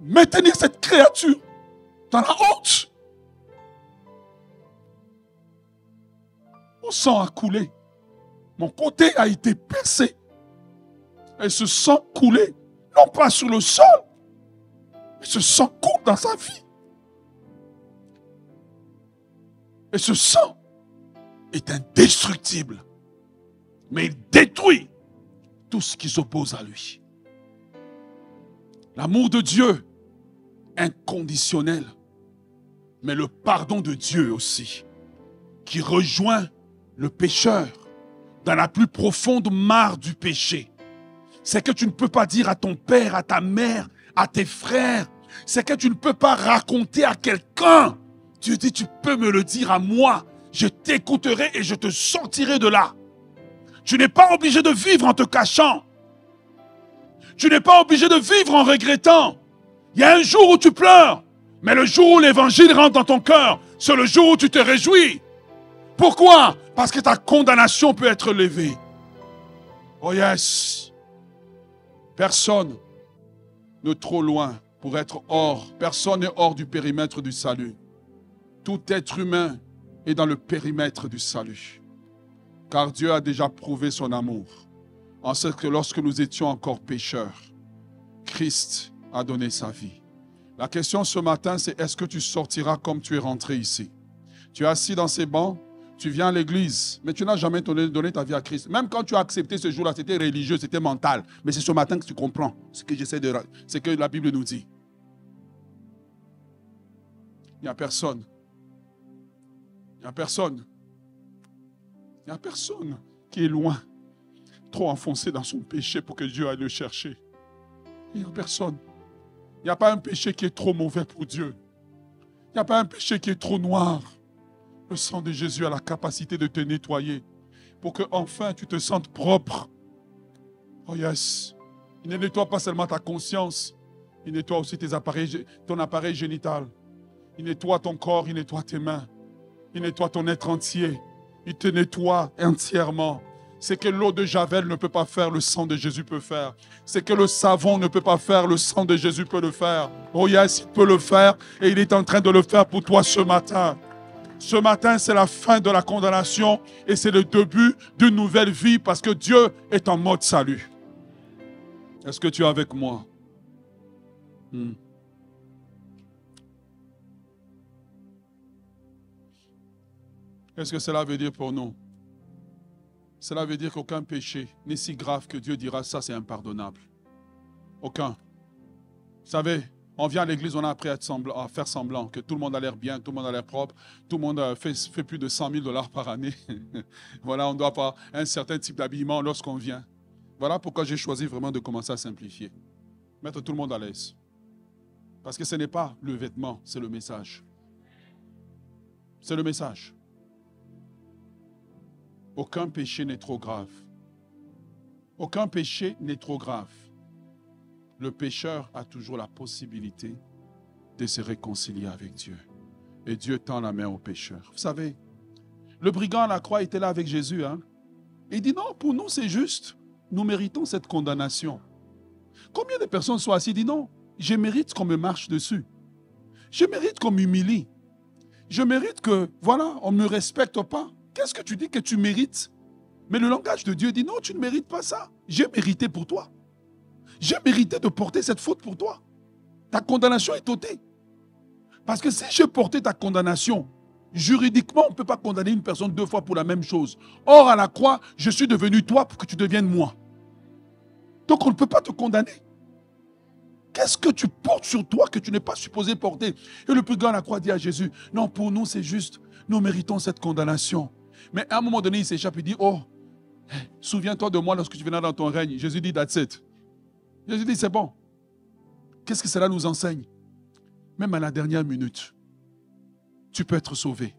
maintenir cette créature dans la honte? Mon sang a coulé. Mon côté a été percé. Et ce sang coulé, non pas sur le sol, mais ce sang coule dans sa vie. Et ce sang est indestructible. Mais il détruit tout ce qui s'oppose à lui. L'amour de Dieu, inconditionnel, mais le pardon de Dieu aussi, qui rejoint le pécheur dans la plus profonde mare du péché. C'est que tu ne peux pas dire à ton père, à ta mère, à tes frères, c'est que tu ne peux pas raconter à quelqu'un. Dieu dit, tu peux me le dire à moi, je t'écouterai et je te sortirai de là. Tu n'es pas obligé de vivre en te cachant. Tu n'es pas obligé de vivre en regrettant. Il y a un jour où tu pleures, mais le jour où l'évangile rentre dans ton cœur, c'est le jour où tu te réjouis. Pourquoi? Parce que ta condamnation peut être levée. Oh yes. Personne n'est trop loin pour être hors. Personne n'est hors du périmètre du salut. Tout être humain est dans le périmètre du salut. Car Dieu a déjà prouvé son amour. En ce que lorsque nous étions encore pécheurs, Christ a donné sa vie. La question ce matin, c'est est-ce que tu sortiras comme tu es rentré ici? Tu es assis dans ces bancs, tu viens à l'église, mais tu n'as jamais donné ta vie à Christ. Même quand tu as accepté ce jour-là, c'était religieux, c'était mental. Mais c'est ce matin que tu comprends ce que la Bible nous dit. Il n'y a personne. Il n'y a personne. Il n'y a personne qui est loin, trop enfoncé dans son péché pour que Dieu aille le chercher. Il n'y a personne. Il n'y a pas un péché qui est trop mauvais pour Dieu. Il n'y a pas un péché qui est trop noir. Le sang de Jésus a la capacité de te nettoyer pour que enfin tu te sentes propre. Oh yes. Il ne nettoie pas seulement ta conscience, il nettoie aussi ton appareil génital. Il nettoie ton corps, il nettoie tes mains. Il nettoie ton être entier. Il te nettoie entièrement. C'est que l'eau de Javel ne peut pas faire, le sang de Jésus peut faire. C'est que le savon ne peut pas faire, le sang de Jésus peut le faire. Oh yes, il peut le faire et il est en train de le faire pour toi ce matin. Ce matin, c'est la fin de la condamnation et c'est le début d'une nouvelle vie parce que Dieu est en mode salut. Est-ce que tu es avec moi? Qu'est-ce que cela veut dire pour nous? Cela veut dire qu'aucun péché n'est si grave que Dieu dira ça c'est impardonnable. Aucun. Vous savez, on vient à l'église, on a appris à faire semblant que tout le monde a l'air bien, tout le monde a l'air propre, tout le monde fait plus de 100 000 $ par année. Voilà, on doit avoir un certain type d'habillement lorsqu'on vient. Voilà pourquoi j'ai choisi vraiment de commencer à simplifier. Mettre tout le monde à l'aise. Parce que ce n'est pas le vêtement, c'est le message. C'est le message. Aucun péché n'est trop grave. Aucun péché n'est trop grave. Le pécheur a toujours la possibilité de se réconcilier avec Dieu. Et Dieu tend la main au pécheur. Vous savez, le brigand à la croix était là avec Jésus. Il dit non, pour nous c'est juste. Nous méritons cette condamnation. Combien de personnes sont assises et disent non, je mérite qu'on me marche dessus. Je mérite qu'on m'humilie. Je mérite que, voilà, on ne me respecte pas. Qu'est-ce que tu dis que tu mérites? Mais le langage de Dieu dit non, tu ne mérites pas ça. J'ai mérité pour toi. J'ai mérité de porter cette faute pour toi. Ta condamnation est ôtée. Parce que si je portais ta condamnation, juridiquement, on ne peut pas condamner une personne 2 fois pour la même chose. Or, à la croix, je suis devenu toi pour que tu deviennes moi. Donc on ne peut pas te condamner. Qu'est-ce que tu portes sur toi que tu n'es pas supposé porter? Et le plus grand de la croix dit à Jésus, non, pour nous c'est juste, nous méritons cette condamnation. Mais à un moment donné, il s'échappe, il dit, oh, souviens-toi de moi lorsque tu viendras dans ton règne. Jésus dit, that's it. Jésus dit, c'est bon. Qu'est-ce que cela nous enseigne? Même à la dernière minute, tu peux être sauvé.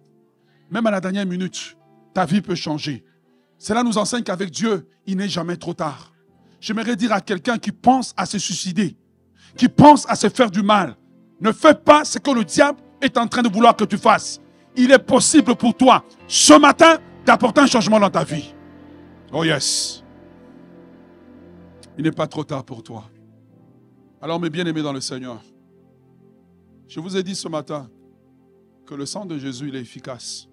Même à la dernière minute, ta vie peut changer. Cela nous enseigne qu'avec Dieu, il n'est jamais trop tard. J'aimerais dire à quelqu'un qui pense à se suicider, qui pense à se faire du mal, ne fais pas ce que le diable est en train de vouloir que tu fasses. Il est possible pour toi, ce matin, d'apporter un changement dans ta vie. Oh yes. Il n'est pas trop tard pour toi. Alors mes bien-aimés dans le Seigneur, je vous ai dit ce matin que le sang de Jésus, il est efficace.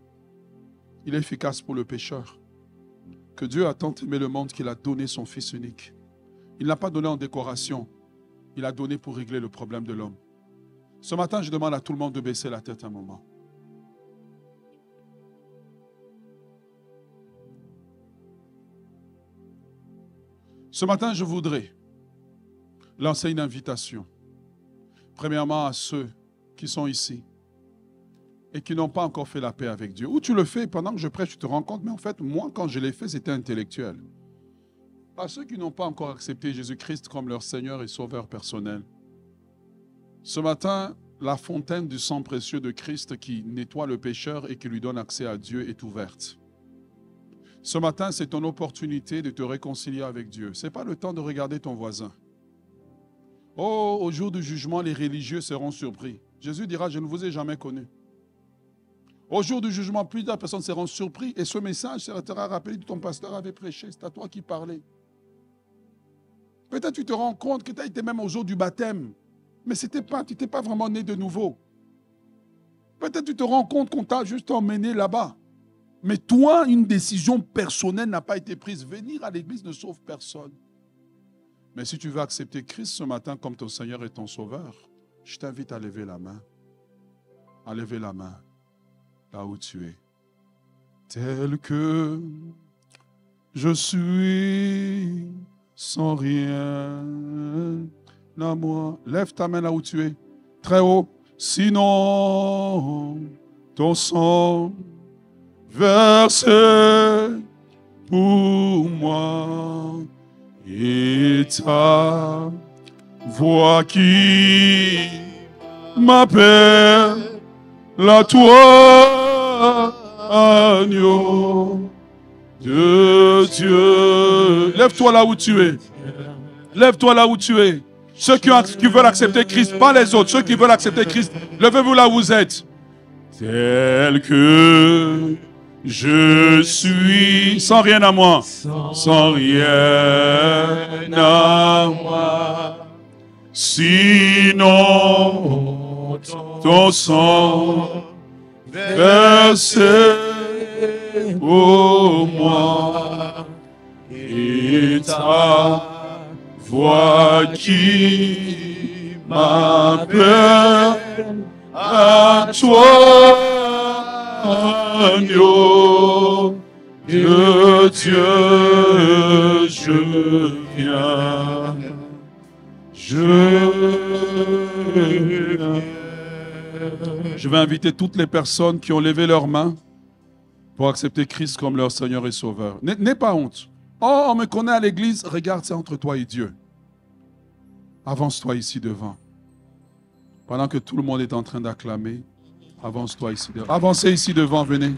Il est efficace pour le pécheur. Que Dieu a tant aimé le monde qu'il a donné son Fils unique. Il ne l'a pas donné en décoration. Il a donné pour régler le problème de l'homme. Ce matin, je demande à tout le monde de baisser la tête un moment. Ce matin, je voudrais lancer une invitation. Premièrement, à ceux qui sont ici et qui n'ont pas encore fait la paix avec Dieu. Ou tu le fais pendant que je prêche, tu te rends compte, mais en fait, moi, quand je l'ai fait, c'était intellectuel. À ceux qui n'ont pas encore accepté Jésus-Christ comme leur Seigneur et Sauveur personnel. Ce matin, la fontaine du sang précieux de Christ qui nettoie le pécheur et qui lui donne accès à Dieu est ouverte. Ce matin, c'est ton opportunité de te réconcilier avec Dieu. Ce n'est pas le temps de regarder ton voisin. Oh, au jour du jugement, les religieux seront surpris. Jésus dira, je ne vous ai jamais connu. Au jour du jugement, plusieurs personnes seront surprises et ce message sera rappelé que ton pasteur avait prêché. C'est à toi qui parlais. Peut-être tu te rends compte que tu as été même au jour du baptême, mais tu n'étais pas vraiment né de nouveau. Peut-être tu te rends compte qu'on t'a juste emmené là-bas. Mais toi, une décision personnelle n'a pas été prise. Venir à l'église ne sauve personne. Mais si tu veux accepter Christ ce matin comme ton Seigneur et ton Sauveur, je t'invite à lever la main. À lever la main là où tu es. Tel que je suis, sans rien à moi. Lève ta main là où tu es. Très haut. Sinon, ton sang versé pour moi et ta voix qui m'appelle à toi, agneau de Dieu. Lève-toi là où tu es. Lève-toi là où tu es. Ceux qui veulent accepter Christ, pas les autres. Ceux qui veulent accepter Christ, levez-vous là où vous êtes. Tel que je suis, sans rien à moi, sans rien à moi, sinon ton sang versé pour moi et ta voix qui m'appelle à toi, agneau de Dieu, je viens, Je vais inviter toutes les personnes qui ont levé leurs mains pour accepter Christ comme leur Seigneur et Sauveur. N'aie pas honte. Oh, on me connaît à l'église, regarde, c'est entre toi et Dieu. Avance-toi ici devant. Pendant que tout le monde est en train d'acclamer, avance-toi ici devant. Avancez ici devant, venez.